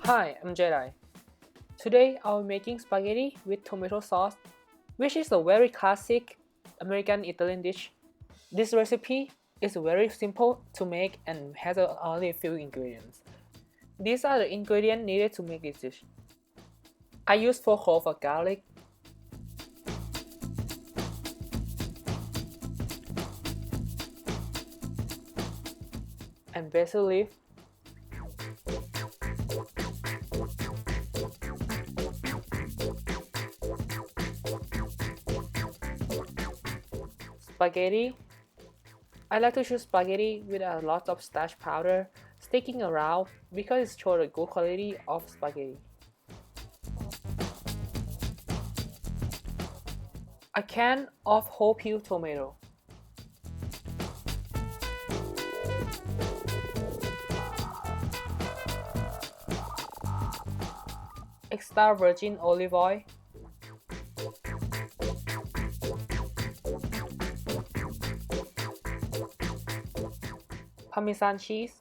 Hi, I'm Jedi. Today I'll be making spaghetti with tomato sauce, which is a very classic American Italian dish. This recipe is very simple to make and has only a few ingredients. These are the ingredients needed to make this dish. I use 4 cloves of garlic, and basil leaf, spaghetti. I like to choose spaghetti with a lot of starch powder sticking around because it shows the good quality of spaghetti. A can of whole peel tomato, extra virgin olive oil, Parmesan cheese,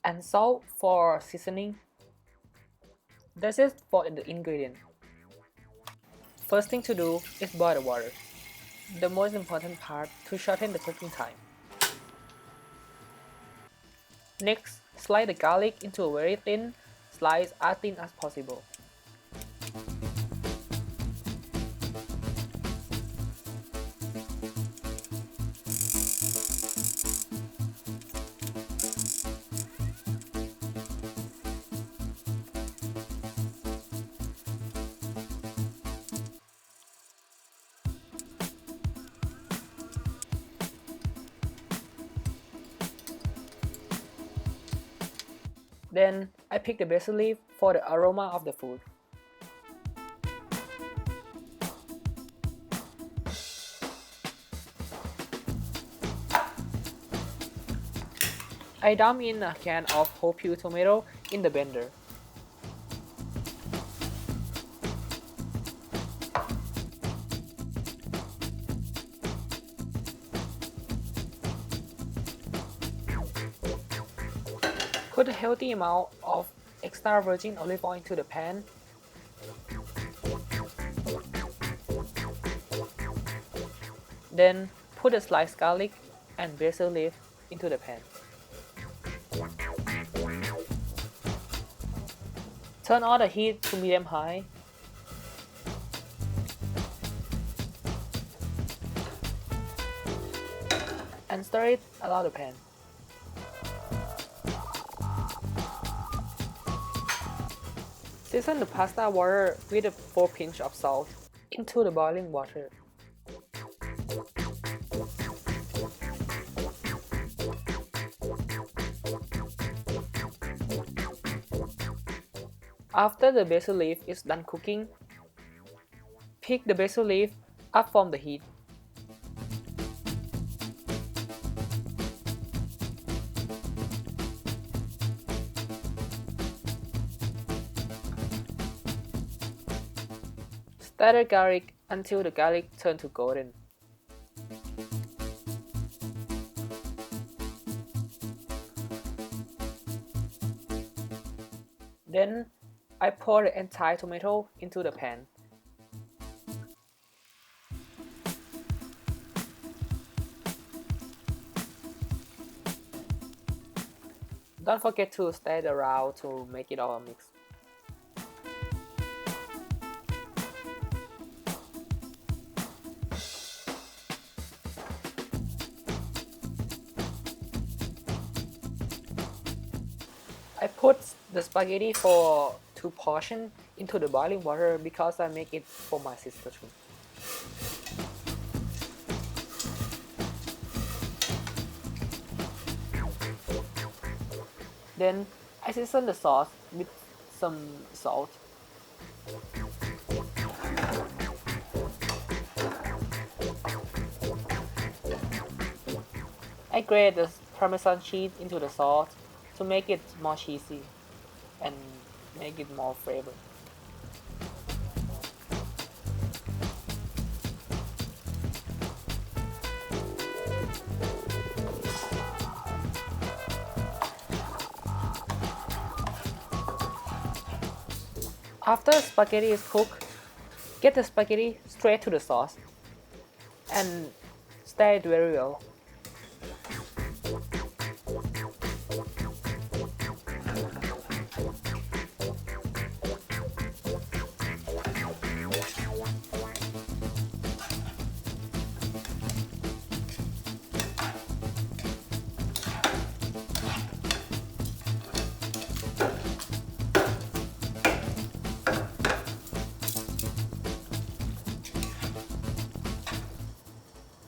and salt for seasoning. That's it for the ingredient. First thing to do is boil the water. The most important part to shorten the cooking time. Next, slice the garlic into a very thin slice as thin as possible. Then I pick the basil leaf for the aroma of the food. I dump in a can of whole peel tomato in the blender. Put a healthy amount of extra virgin olive oil into the pan. Then put the sliced garlic and basil leaf into the pan. Turn on the heat to medium high. And stir it around the pan. Season the pasta water with a 4 pinch of salt into the boiling water. After the basil leaf is done cooking, pick the basil leaf up from the heat. Stir the garlic until the garlic turns to golden. Then I pour the entire tomato into the pan. Don't forget to stir it around to make it all mix. I put the spaghetti for 2 portions into the boiling water because I make it for my sister too. Then I season the sauce with some salt. I grate the Parmesan cheese into the sauce to make it more cheesy and make it more flavor. After spaghetti is cooked, get the spaghetti straight to the sauce and stir it very well.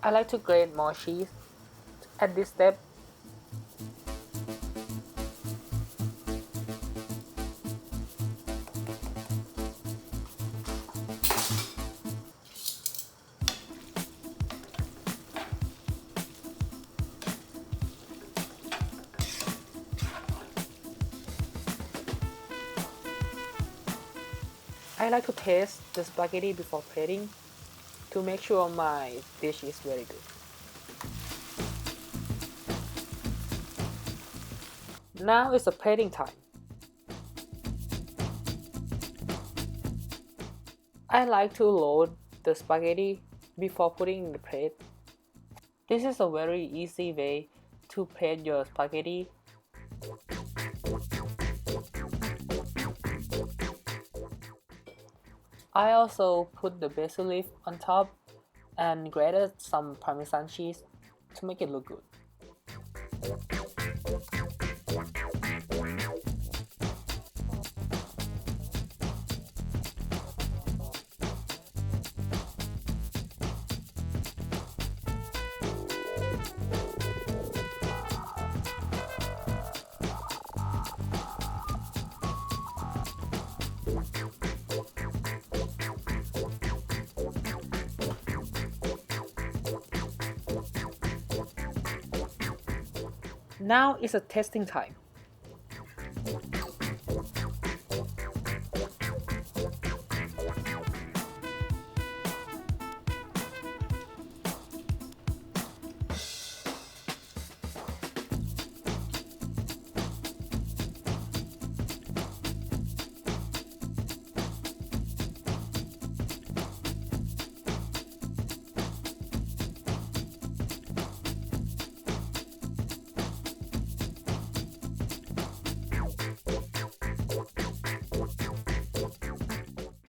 I like to grate more cheese at this step. I like to taste the spaghetti before plating to make sure my dish is very good. Now it's a plating time. I like to load the spaghetti before putting in the plate. This is a very easy way to plate your spaghetti. I also put the basil leaf on top and grated some Parmesan cheese to make it look good. Now it's a tasting time.